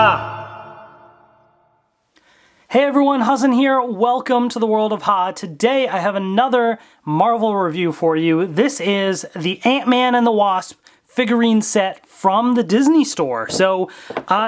Hey everyone, Hassan here. Welcome to the world of Ha. Today I have another Marvel review for you. This is the Ant-Man and the Wasp figurine set from the Disney store. So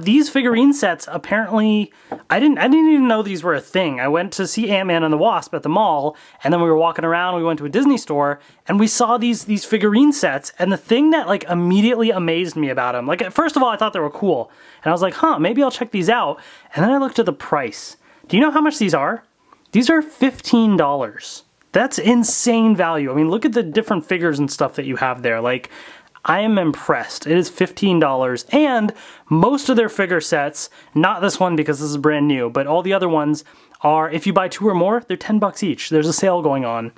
these figurine sets, apparently, I didn't even know these were a thing. I went to see Ant-Man and the Wasp at the mall, and then we were walking around, we went to a Disney store, and we saw these figurine sets, and the thing that like immediately amazed me about them, like first of all, I thought they were cool, and I was like, huh, maybe I'll check these out, and then I looked at the price. Do you know how much these are? These are $15. That's insane value. I mean, look at the different figures and stuff that you have there. Like, I am impressed. It is $15, and most of their figure sets, not this one because this is brand new, but all the other ones are, if you buy 2 or more, they're $10 each. There's a sale going on.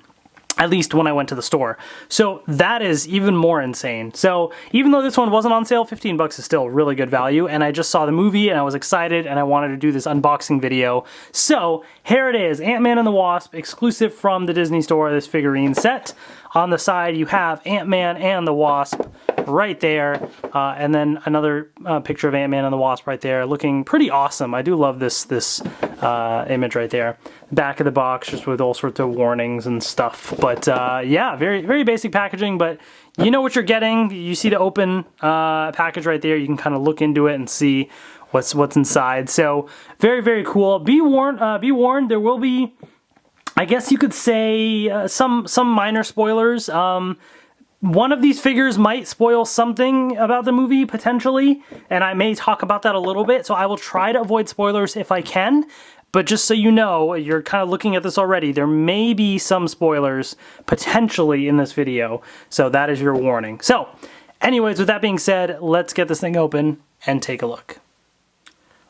At least when I went to the store. So that is even more insane. So even though this one wasn't on sale, $15 is still really good value. And I just saw the movie and I was excited and I wanted to do this unboxing video. So here it is, Ant-Man and the Wasp, exclusive from the Disney store, this figurine set. On the side you have Ant-Man and the Wasp right there. And then another picture of Ant-Man and the Wasp right there, looking pretty awesome. I do love this image right there. Back of the box, just with all sorts of warnings and stuff. But yeah, very basic packaging, but you know what you're getting. You see the open package right there. You can kind of look into it and see what's inside. So very cool. Be warned. There will be, I guess you could say, some minor spoilers. One of these figures might spoil something about the movie, potentially, and I may talk about that a little bit, so I will try to avoid spoilers if I can, but just so you know, you're kind of looking at this already, there may be some spoilers, potentially, in this video, so that is your warning. So, anyways, with that being said, let's get this thing open and take a look.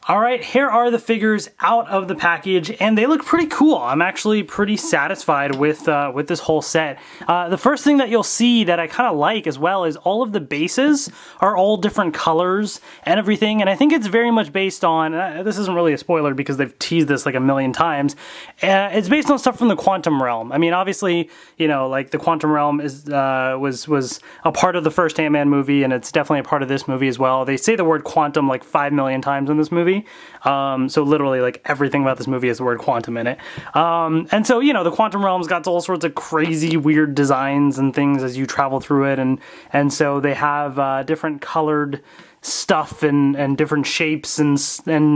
Alright, here are the figures out of the package, and they look pretty cool. I'm actually pretty satisfied with this whole set. The first thing that you'll see that I kind of like as well is all of the bases are all different colors and everything, and I think it's very much based on, this isn't really a spoiler because they've teased this like a million times, it's based on stuff from the quantum realm. I mean, obviously, you know, like the quantum realm is was a part of the first Ant-Man movie, and it's definitely a part of this movie as well. They say the word quantum like 5 million times in this movie. So literally like everything about this movie has the word quantum in it. And so, you know, the quantum realm's got all sorts of crazy weird designs and things as you travel through it. And so they have different colored stuff and different shapes and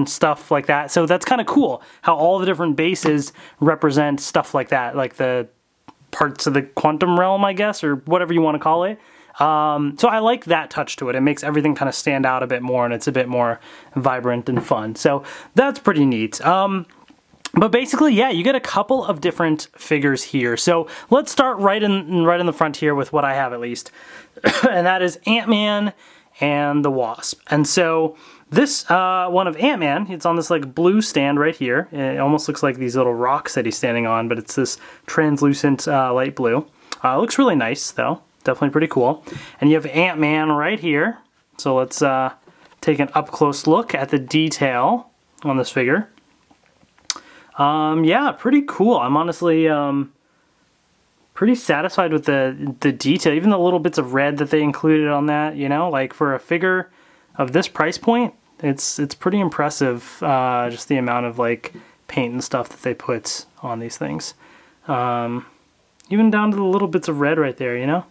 stuff like that. So that's kind of cool how all the different bases represent stuff like that, like the parts of the quantum realm, I guess, or whatever you want to call it. So I like that touch to it. It makes everything kind of stand out a bit more, and it's a bit more vibrant and fun. So that's pretty neat. But basically, yeah, you get a couple of different figures here. So let's start right in the front here with what I have, at least. And that is Ant-Man and the Wasp. And so this one of Ant-Man, it's on this like blue stand right here. It almost looks like these little rocks that he's standing on, but it's this translucent light blue. It looks really nice, though. Definitely pretty cool. And you have Ant-Man right here. So let's take an up-close look at the detail on this figure. Yeah, pretty cool. I'm honestly pretty satisfied with the detail. Even the little bits of red that they included on that, you know, like for a figure of this price point, it's pretty impressive, just the amount of like paint and stuff that they put on these things. Even down to the little bits of red right there, you know?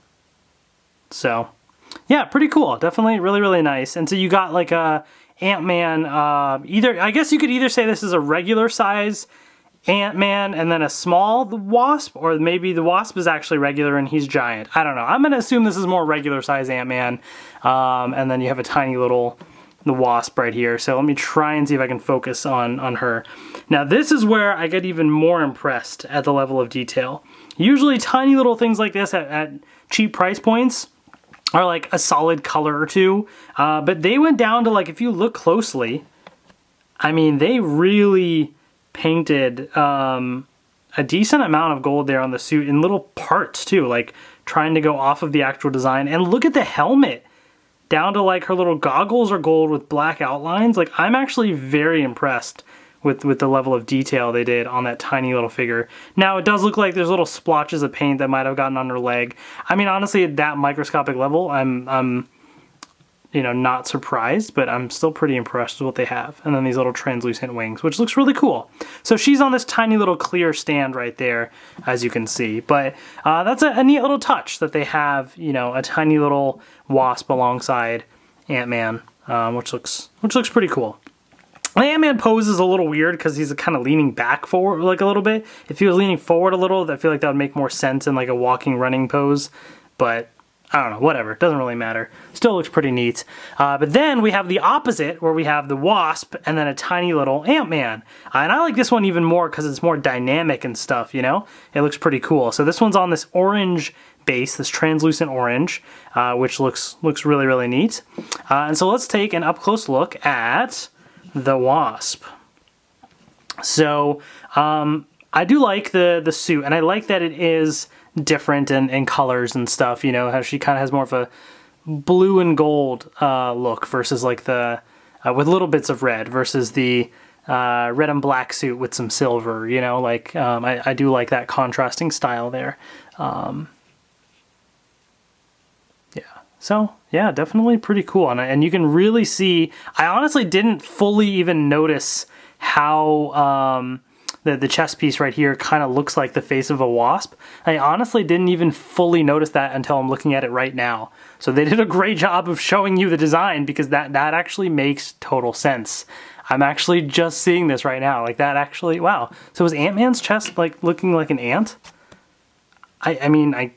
So, yeah, pretty cool. Definitely really nice. And so you got like a Ant-Man, I guess you could either say this is a regular size Ant-Man and then a small Wasp, or maybe the Wasp is actually regular and he's giant. I don't know. I'm going to assume this is more regular size Ant-Man. And then you have a tiny little the Wasp right here. So let me try and see if I can focus on her. Now this is where I get even more impressed at the level of detail. Usually tiny little things like this at cheap price points are like a solid color or two, but they went down to like, if you look closely, I mean, they really painted a decent amount of gold there on the suit in little parts too, like trying to go off of the actual design. And look at the helmet, down to like her little goggles are gold with black outlines. Like, I'm actually very impressed with the level of detail they did on that tiny little figure. Now, it does look like there's little splotches of paint that might have gotten on her leg. I mean, honestly, at that microscopic level, I'm not surprised, but I'm still pretty impressed with what they have. And then these little translucent wings, which looks really cool. So she's on this tiny little clear stand right there, as you can see. But that's a neat little touch that they have, a tiny little wasp alongside Ant-Man, which looks pretty cool. The Ant-Man pose is a little weird because he's kind of leaning back forward like a little bit. If he was leaning forward a little, I feel like that would make more sense in like a walking, running pose. But I don't know, whatever. It doesn't really matter. Still looks pretty neat. But then we have the opposite where we have the Wasp and then a tiny little Ant-Man. And I like this one even more because it's more dynamic and stuff, It looks pretty cool. So this one's on this orange base, this translucent orange, which looks really, really neat. And so let's take an up-close look at the Wasp. So I do like the suit, and I like that it is different in colors and stuff, how she kind of has more of a blue and gold look versus like the with little bits of red versus the red and black suit with some silver, I do like that contrasting style there. So, yeah, definitely pretty cool. And you can really see, I honestly didn't fully even notice how the chest piece right here kind of looks like the face of a wasp. I honestly didn't even fully notice that until I'm looking at it right now. So they did a great job of showing you the design because that actually makes total sense. I'm actually just seeing this right now. Like that actually, wow. So is Ant-Man's chest like looking like an ant? I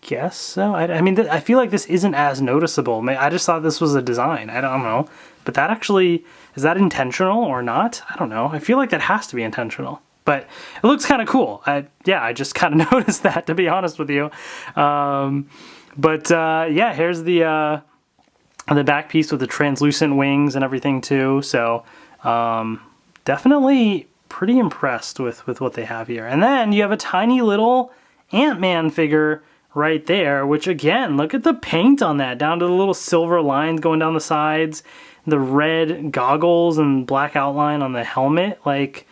guess so. I feel like this isn't as noticeable. I just thought this was a design. I don't know. But that actually, is that intentional or not? I don't know. I feel like that has to be intentional. But it looks kind of cool. I just kind of noticed that, to be honest with you. Yeah, here's the back piece with the translucent wings and everything too. So definitely pretty impressed with what they have here. And then you have a tiny little Ant-Man figure right there, which again, look at the paint on that, down to the little silver lines going down the sides, the red goggles and black outline on the helmet. Like,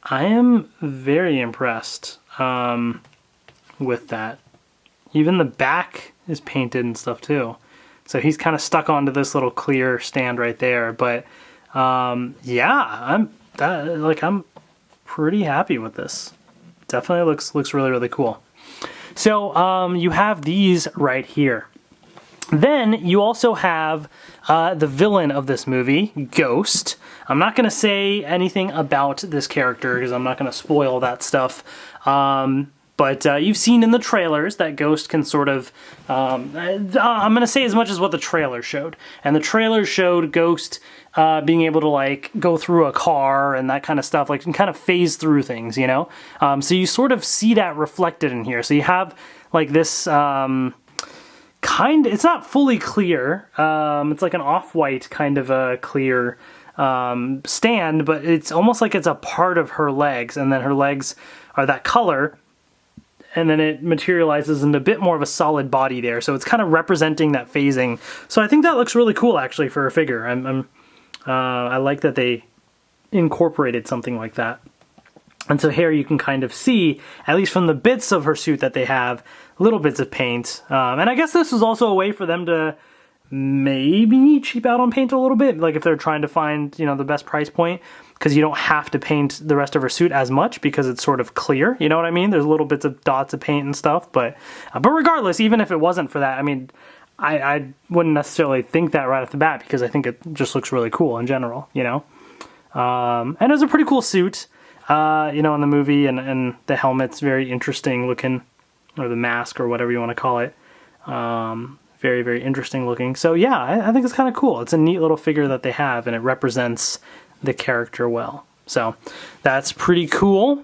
I am very impressed with that. Even the back is painted and stuff too. So he's kind of stuck onto this little clear stand right there. But yeah, I'm pretty happy with this. Definitely looks really, really cool. So you have these right here. Then you also have the villain of this movie, Ghost. I'm not going to say anything about this character because I'm not going to spoil that stuff. But you've seen in the trailers that Ghost can sort of... I'm going to say as much as what the trailer showed. And the trailer showed Ghost being able to like go through a car and that kind of stuff, like, and kind of phase through things, So you sort of see that reflected in here. So you have like this it's not fully clear. It's like an off-white kind of a clear stand, but it's almost like it's a part of her legs, and then her legs are that color, and then it materializes into a bit more of a solid body there. So it's kind of representing that phasing. So I think that looks really cool actually for a figure. I like that they incorporated something like that. And so here you can kind of see, at least from the bits of her suit that they have, little bits of paint. And I guess this is also a way for them to maybe cheap out on paint a little bit, like if they're trying to find, the best price point, because you don't have to paint the rest of her suit as much because it's sort of clear, you know what I mean? There's little bits of dots of paint and stuff, but regardless, even if it wasn't for that, I wouldn't necessarily think that right off the bat because I think it just looks really cool in general, And it was a pretty cool suit, in the movie, and the helmet's very interesting looking, or the mask or whatever you want to call it. Very, very interesting looking. So yeah, I think it's kind of cool. It's a neat little figure that they have, and it represents the character well. So that's pretty cool.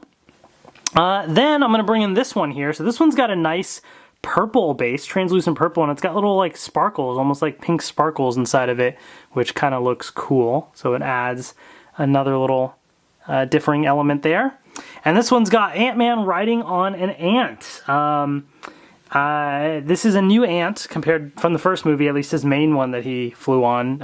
Then I'm going to bring in this one here. So this one's got a nice purple base, translucent purple, and it's got little like sparkles, almost like pink sparkles inside of it, which kind of looks cool. So it adds another little differing element there. And this one's got Ant-Man riding on an ant. This is a new ant compared from the first movie, at least his main one that he flew on.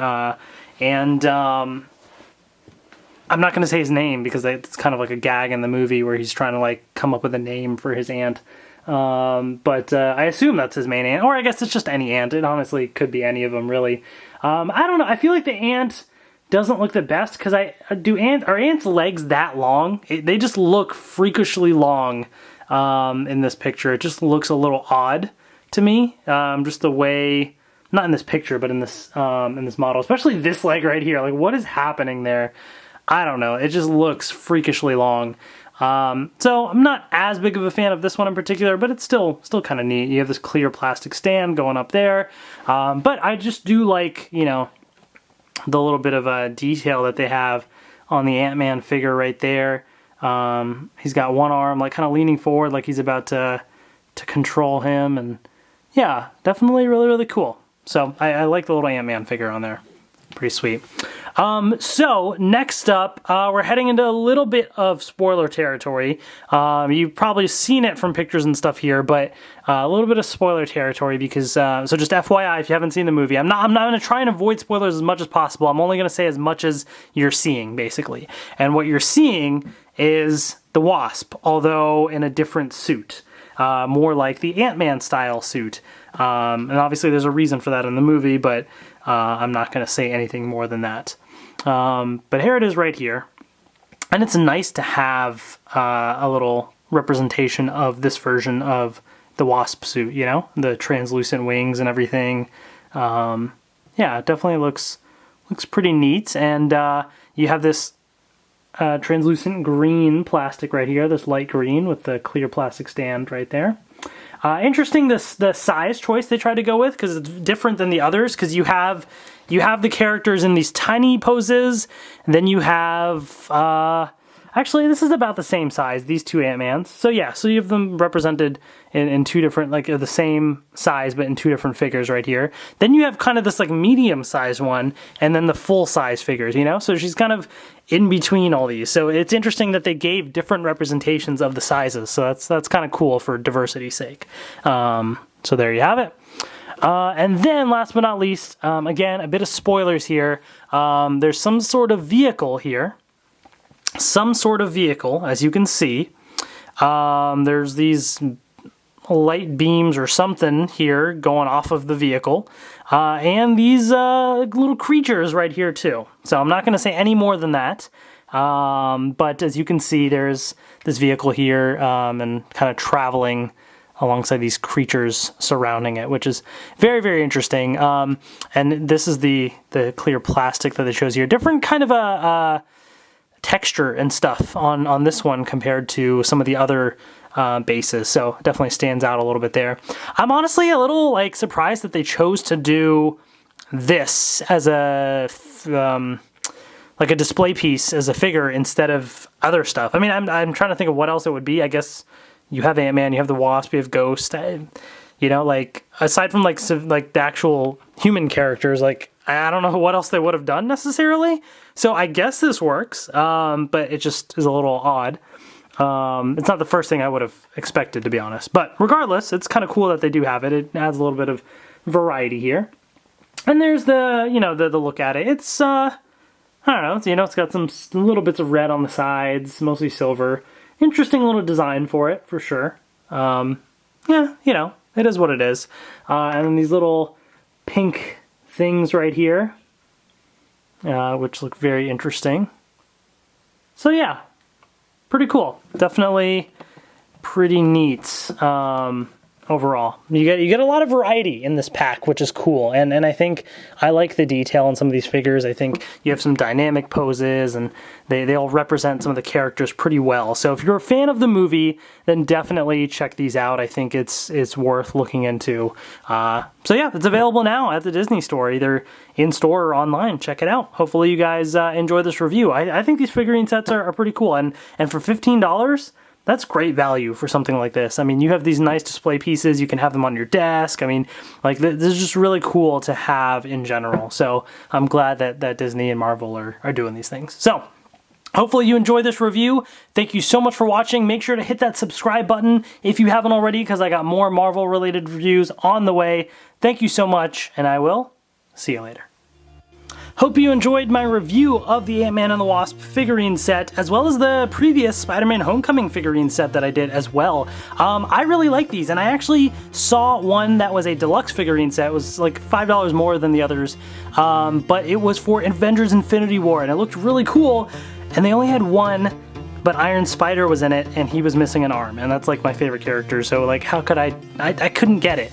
I'm not going to say his name because it's kind of like a gag in the movie where he's trying to like come up with a name for his ant. But I assume that's his main ant, or I guess it's just any ant. It honestly could be any of them, really. I don't know. I feel like the ant doesn't look the best because are ants' legs that long? They just look freakishly long in this picture. It just looks a little odd to me. Just the way, not in this picture, but in this model, especially this leg right here. Like, what is happening there? I don't know. It just looks freakishly long. So I'm not as big of a fan of this one in particular, but it's still kind of neat. You have this clear plastic stand going up there. But I just do like, you know, the little bit of detail that they have on the Ant-Man figure right there. He's got one arm like kind of leaning forward like he's about to control him, and yeah, definitely really, really cool. So I like the little Ant-Man figure on there. Pretty sweet. So next up, we're heading into a little bit of spoiler territory. You've probably seen it from pictures and stuff here, but a little bit of spoiler territory because, so just FYI, if you haven't seen the movie, I'm not going to try and avoid spoilers as much as possible. I'm only going to say as much as you're seeing, basically. And what you're seeing is the Wasp, although in a different suit. More like the Ant-Man style suit. And obviously there's a reason for that in the movie, but I'm not going to say anything more than that. But here it is right here. And it's nice to have a little representation of this version of the Wasp suit, you know? The translucent wings and everything. Yeah, it definitely looks pretty neat. And you have this translucent green plastic right here, this light green with the clear plastic stand right there. Interesting the size choice they tried to go with, because it's different than the others, because you have the characters in these tiny poses, and then you have actually this is about the same size, these two Ant-Mans. So yeah, so you have them represented in two different, like the same size but in two different figures right here. Then you have kind of this like medium sized one, and then the full size figures, you know? So she's kind of in between all these. So it's interesting that they gave different representations of the sizes. So that's kind of cool for diversity's sake. So there you have it. And then last but not least, again, a bit of spoilers here. There's some sort of vehicle here. Some sort of vehicle, as you can see. There's these light beams or something here going off of the vehicle. And these little creatures right here too. So I'm not going to say any more than that. But as you can see, there's this vehicle here and kind of traveling alongside these creatures surrounding it, which is very, very interesting. And this is the clear plastic that they chose here. Different kind of a texture and stuff on this one compared to some of the other bases, so definitely stands out a little bit there. I'm honestly a little like surprised that they chose to do this as a like a display piece as a figure instead of other stuff. I mean, I'm trying to think of what else it would be. I guess you have Ant-Man, you have the Wasp, you have Ghost. You know, like aside from like the actual human characters, like I don't know what else they would have done necessarily. So I guess this works, but it just is a little odd. It's not the first thing I would have expected, to be honest. But regardless, it's kind of cool that they do have it. It adds a little bit of variety here. And there's the, you know, the look at it. It's, I don't know, you know, it's got some little bits of red on the sides, mostly silver. Interesting little design for it, for sure. Yeah, you know, it is what it is. And then these little pink things right here, which look very interesting. So yeah, pretty cool. Definitely pretty neat overall. You get a lot of variety in this pack, which is cool. And I think I like the detail in some of these figures. I think you have some dynamic poses, and they all represent some of the characters pretty well. So if you're a fan of the movie, then definitely check these out. I think it's worth looking into. So yeah, it's available now at the Disney Store, either in store or online. Check it out. Hopefully you guys enjoy this review. I think these figurine sets are pretty cool. And for $15, that's great value for something like this. I mean, you have these nice display pieces. You can have them on your desk. I mean, like, this is just really cool to have in general. So I'm glad that Disney and Marvel are doing these things. So hopefully you enjoyed this review. Thank you so much for watching. Make sure to hit that subscribe button if you haven't already, because I got more Marvel-related reviews on the way. Thank you so much, and I will see you later. Hope you enjoyed my review of the Ant-Man and the Wasp figurine set, as well as the previous Spider-Man Homecoming figurine set that I did as well. I really like these, and I actually saw one that was a deluxe figurine set. It was like $5 more than the others, but it was for Avengers Infinity War, and it looked really cool, and they only had one, but Iron Spider was in it, and he was missing an arm, and that's like my favorite character, so like how could I couldn't get it.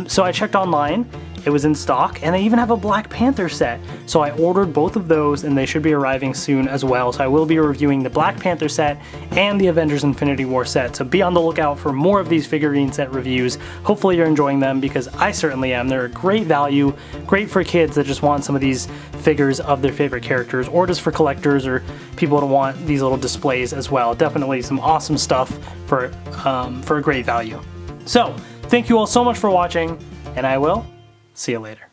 So I checked online. It was in stock, and they even have a Black Panther set. So I ordered both of those, and they should be arriving soon as well. So I will be reviewing the Black Panther set and the Avengers Infinity War set. So be on the lookout for more of these figurine set reviews. Hopefully you're enjoying them, because I certainly am. They're a great value, great for kids that just want some of these figures of their favorite characters, or just for collectors or people that want these little displays as well. Definitely some awesome stuff for a great value. So thank you all so much for watching, and I will see you later.